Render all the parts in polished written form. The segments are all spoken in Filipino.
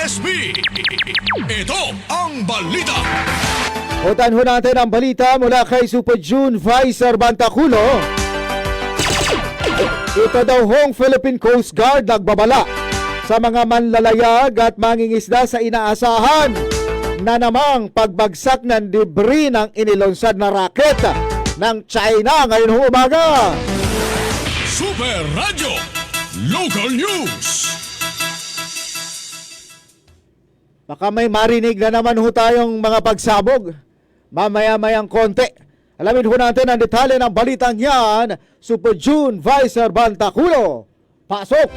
PSP. Ito ang balita. Utan ho natin ang balita mula kay Super June Vice Bantaculo. Ito daw hong Philippine Coast Guard nagbabala sa mga manlalayag at mangingisda sa inaasahan na namang pagbagsak ng debris ng inilonsad na rocket ng China ngayon umaga. Super Radio Local News. Baka may marinig na naman ho tayong mga pagsabog mamaya-mayang konti. Alamin ho natin ang detalye ng balitang yan. Super June Vice Bantaculo. Pasok!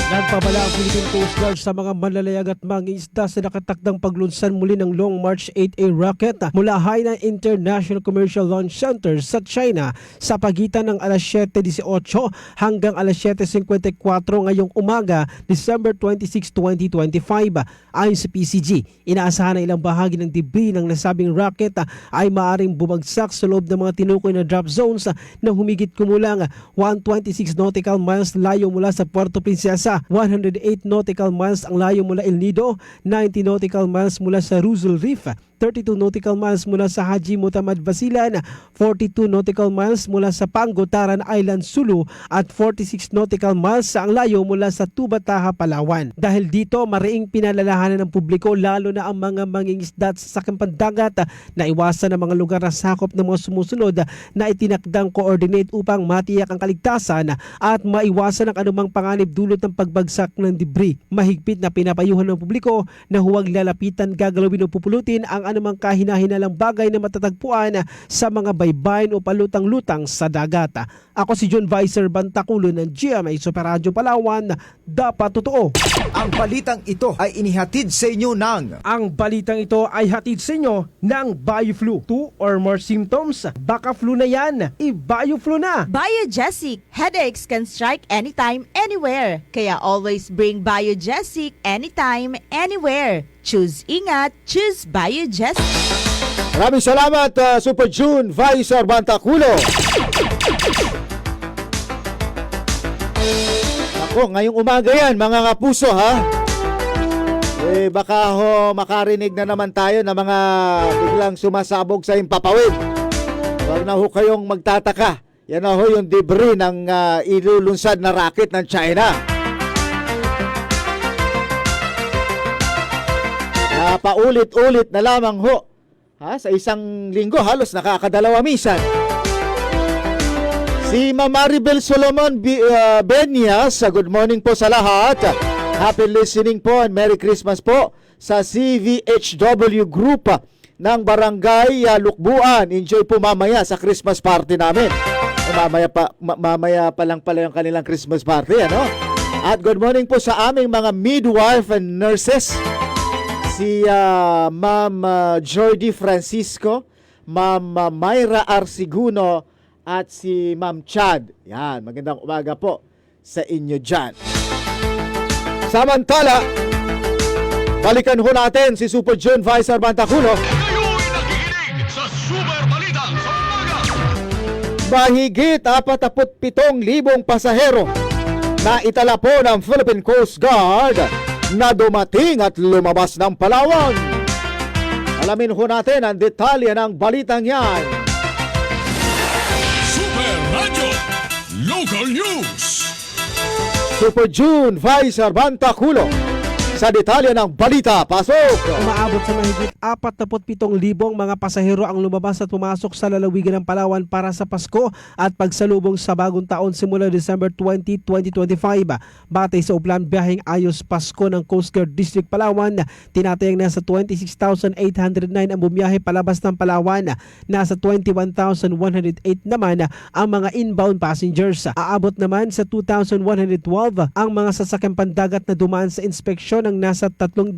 Nagpabala ang Philippine Coast Guard sa mga manlalayag at mangingisda sa nakatakdang paglunsan muli ng Long March 8A rocket mula Hainan International Commercial Launch Center sa China sa pagitan ng alas 7:18 hanggang alas 7:54 ngayong umaga, December 26, 2025. Ayon sa PCG, inaasahan na ilang bahagi ng debris ng nasabing rocket ay maaaring bumagsak sa loob ng mga tinukoy na drop zones na humigit kumulang 126 nautical miles layo mula sa Puerto Princesa, 108 nautical miles ang layo mula El Nido, 90 nautical miles mula sa Ruzul Reef, 32 nautical miles mula sa Haji Mutamad Basilan, 42 nautical miles mula sa Pangotaran Island, Sulu at 46 nautical miles ang layo mula sa Tubataha, Palawan. Dahil dito, mariing pinalalahanan ng publiko lalo na ang mga mangingisda at sasakyang pandagat na iwasan ang mga lugar na sakop ng mga sumusunod na itinakdang coordinate upang matiyak ang kaligtasan at maiwasan ang anumang panganib dulot ng pagbagsak ng debris. Mahigpit na pinapayuhan ng publiko na huwag lalapitan, gagalawin o pupulutin ang anumang kahina-hinalang bagay na matatagpuan sa mga baybayin o palutang-lutang sa dagat. Ako si John Vicer Bantaculo ng GMA Super Radio Palawan. Dapat totoo. Ang balitang ito ay inihatid sa inyo ng Ang balitang ito ay hatid sa inyo ng BioFlu. 2 or more symptoms, baka flu na yan. I-BioFlu na. Biogesic. Headaches can strike anytime, anywhere. Kaya always bring Biogesic anytime, anywhere. Choose ingat. Choose Biogesic. Maraming salamat, Super June Vice Bantaculo. Ako, ngayong umaga yan, mga kapuso, ha? Baka ho makarinig na naman tayo ng mga biglang sumasabog sa impapawid. Huwag na ho kayong magtataka. Yan na ho yung debris ng ilulunsad na rocket ng China. Paulit-ulit na lamang ho. Sa isang linggo halos nakakadalawa minsan. Si Ma'am Maribel Solomon Benyas, good morning po sa lahat. Happy listening po and Merry Christmas po sa CVHW Group ng Barangay Lukbuan. Enjoy po mamaya sa Christmas party namin. Mamaya pa lang pala yung kanilang Christmas party, ano? At good morning po sa aming mga midwife and nurses. Si Ma'am Jordi Francisco, Ma'am Myra Arsiguno, at si Ma'am Chad. Yan, magandang umaga po sa inyo dyan. Samantala, balikan ho natin si Super June Vice Bantaculo. Kayo'y nakikinig sa Super Balita sa umaga. Mahigit 47,000 pasahero na itala po ng Philippine Coast Guard na dumating at lumabas ng Palawan. Alamin ho natin ang detalye ng balitang yan. Super Radio Local News. Super June Vice Bantaculo sa detalye ng balita. Pasok! Umaabot sa mahigit 47,000 mga pasahero ang lumabas at pumasok sa lalawigan ng Palawan para sa Pasko at pagsalubong sa bagong taon simula December 20, 2025. Batay sa uplan biyaheng Ayos Pasko ng Coast Guard District Palawan, tinatayang nasa 26,809 ang bumiyahe palabas ng Palawan. Nasa 21,108 naman ang mga inbound passengers. Aabot naman sa 2,112 ang mga sasakyang pandagat na dumaan sa inspeksyon ng nasa 300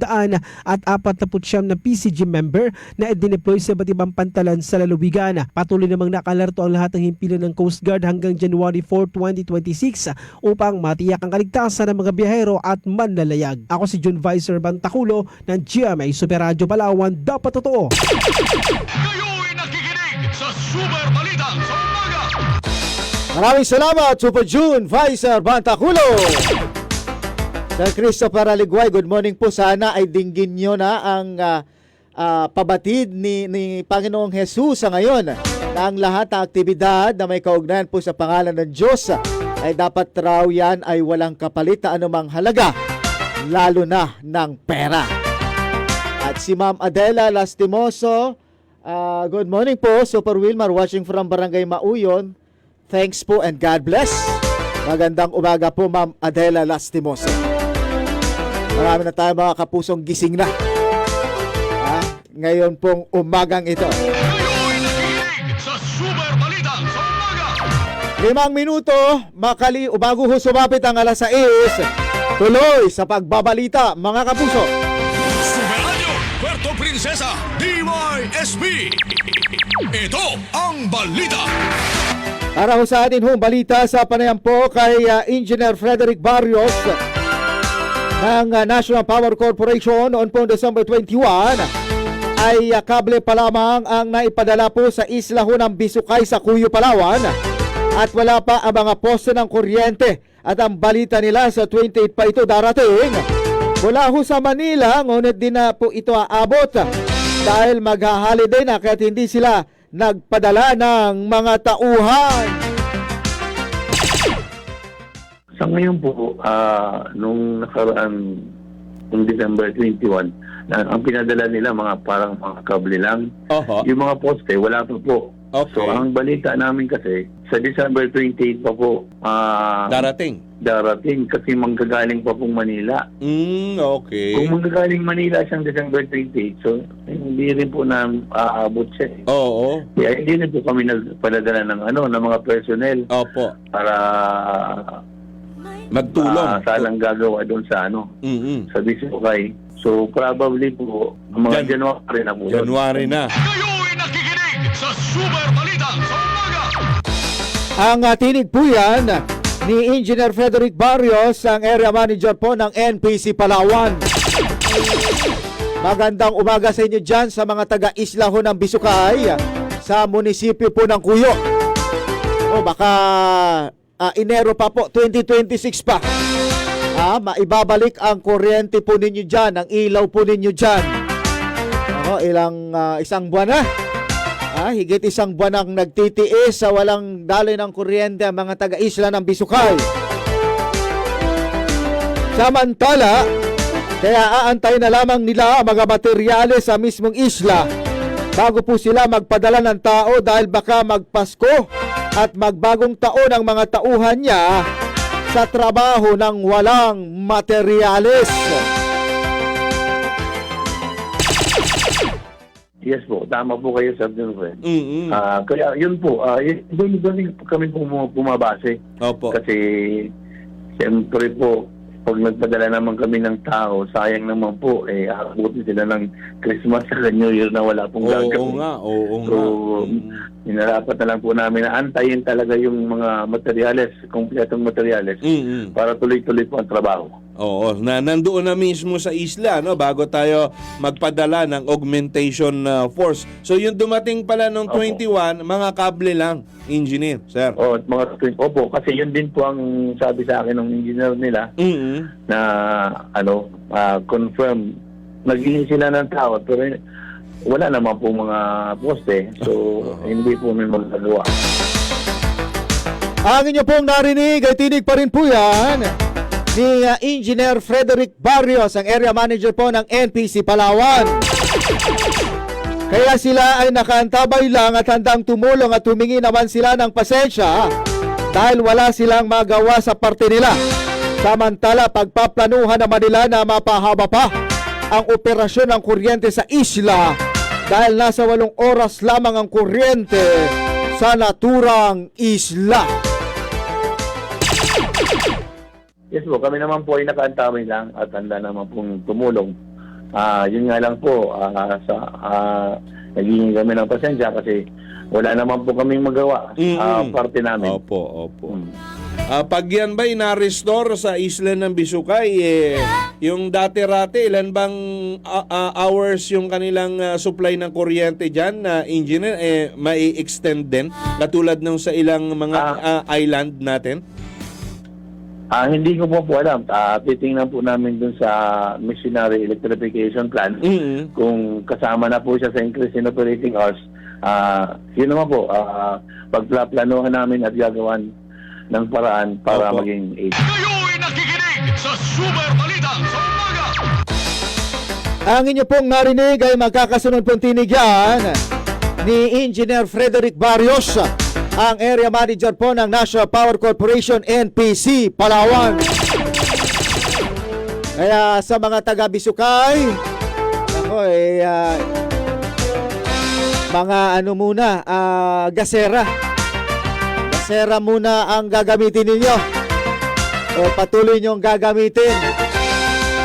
at 49 na PCG member na i-deploy sa iba't ibang pantalan sa lalawigan. Patuloy namang nakalarto ang lahat ng himpilan ng Coast Guard hanggang January 4, 2026 upang matiyak ang kaligtasan ng mga biyahero at manlalayag. Ako si John Vicer Bantaculo ng GMA Super Radio Palawan. Dapat totoo. Kayo'y nakikinig sa Super Balita sa umaga. Maraming salamat, Super June Vice Bantaculo. Sir Christopher Aligway, good morning po. Sana ay dinggin nyo na ang pabatid ni Panginoong Jesus sa ngayon na ang lahat ng aktibidad na may kaugnayan po sa pangalan ng Diyos ay dapat raw yan ay walang kapalit na anumang halaga, lalo na ng pera. At si Ma'am Adela Lastimoso, good morning po. Super Wilmar watching from Barangay Mauyon. Thanks po and God bless. Magandang umaga po, Ma'am Adela Lastimoso. Marami na tayo mga kapusong gising na. Ngayon pong umagang ito. Kayo'y nakikinig sa Super Balita sa umaga. 5 minuto, bago ho sumapit ang alas 6, tuloy sa pagbabalita, mga kapuso. Super Radio, Puerto Princesa, DYSB. Ito ang balita. Para ho sa atin hong balita sa panayam po kay Engineer Frederick Barrios ng National Power Corporation noon po December 21 ay kable pa lamang ang naipadala po sa isla ho ng Bisukay sa Cuyo, Palawan at wala pa ang mga poste ng kuryente at ang balita nila sa 28 pa ito darating mula ho sa Manila, ngunit din na po ito aabot dahil mag-holiday na kaya hindi sila nagpadala ng mga tauhan. Sa ngayon po, nung nakaraan, nung December 21, ang pinadala nila mga kable lang. Yung mga poste, wala pa po. Okay. So, ang balita namin kasi, sa December 28 pa po, Darating. kasi manggagaling pa pong Manila. Okay. Kung manggagaling Manila siyang December 28, so hindi rin po na aabot siya. Oo. Kaya hindi rin po kami nagpadala ng mga personnel Opo. para Magtulong. salang gagawa doon sa sa Bisukay. So probably po mga January na po. January na. Kayo'y nakikinig sa Super Balita sa umaga. Ang tinig po yan ni Engineer Frederick Barrios, ang area manager po ng NPC Palawan. Magandang umaga sa inyo dyan sa mga taga-isla ho ng Bisukay sa munisipyo po ng Cuyo. O baka Enero pa po, 2026 pa. Maibabalik ang kuryente po ninyo dyan, ang ilaw po ninyo dyan. Isang buwan na. Higit isang buwan ang nagtitiis sa walang daloy ng kuryente ang mga taga-isla ng Bisukay. Samantala, kaya aantay na lamang nila ang mga materyales sa mismong isla bago po sila magpadala ng tao dahil baka magpasko at magbagong taon ang mga tauhan niya sa trabaho ng walang materyales. Yes po, tama po kayo sa Fred. Kaya yun po, doon kami bumabase. Opo. Kasi siyempre po, pag nagpadala naman kami ng tao, sayang naman po, abutin sila ng Christmas sa New Year na wala pong gagawin. Oo So, nga. inarapat na lang po namin na antayin talaga yung mga materyales, kompletong materyales, para tuloy-tuloy po ang trabaho. Oo, nandoon na mismo sa isla, no, bago tayo magpadala ng augmentation force. So yung dumating pala nung 21, mga kable lang, engineer, sir. Opo, kasi yun din po ang sabi sa akin ng engineer nila na confirm naghihingi sila ng tao pero wala naman po mga poste, so hindi po may magagawa. Ang inyo pong narinig ay tinig pa rin po yan ni Engineer Frederick Barrios, ang area manager po ng NPC Palawan. Kaya sila ay nakaantabay lang at handang tumulong at humingi naman sila ng pasensya dahil wala silang magawa sa parte nila. Samantala, pagpaplanuhan naman nila na mapahaba pa ang operasyon ng kuryente sa isla dahil nasa 8 oras lamang ang kuryente sa naturang isla. Yes po, kami naman po ay nakaantabay lang at handa naman pong tumulong. Yun nga lang po, naghihingi kami ng pasensya kasi wala naman po kaming magawa sa parte namin. Opo. Pag yan ba ina-restore sa isla ng Bisukay, yung dati-rati, ilan bang hours yung kanilang supply ng kuryente dyan, engineer, mai-extend din? Katulad nung sa ilang mga island natin? Hindi ko po alam. Titingnan po namin dun sa Missionary Electrification Plan kung kasama na po siya sa increase in operating hours. Yun naman po, pagplaplanuhan namin at gagawan ng paraan para Opo. maging 8. Kayo'y nakikinig sa Super Balita sa umaga. Ang inyo pong narinig ay magkakasunod pong tinigyan ni Engineer Frederick Barrios, ang Area Manager po ng National Power Corporation NPC, Palawan. Kaya sa mga taga-Bisukay, mga gasera. Gasera muna ang gagamitin ninyo. Patuloy nyo ang gagamitin.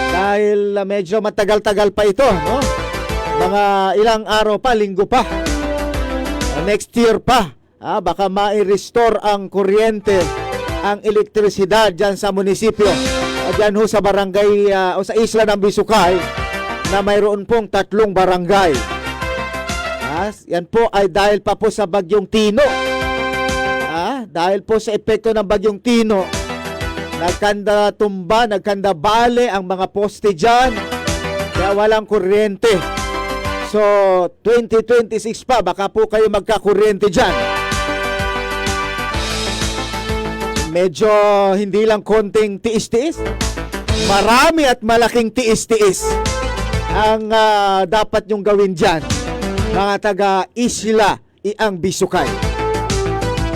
Dahil medyo matagal-tagal pa ito, no? Mga ilang araw pa, linggo pa. Next year pa. Baka mai-restore ang kuryente, ang elektrisidad dyan sa munisipyo. Dyan ho sa barangay o sa isla ng Bisukay na mayroon pong 3 barangay. Yan po ay dahil pa po sa Bagyong Tino. Dahil po sa epekto ng Bagyong Tino, nagkanda tumba, nagkanda bale ang mga poste dyan. Kaya walang kuryente. So, 2026 pa, baka po kayo magkakuryente dyan. Medyo hindi lang konting tiis-tiis, marami at malaking tiis-tiis ang dapat nyong gawin dyan, mga taga-Isla Iang Bisukay.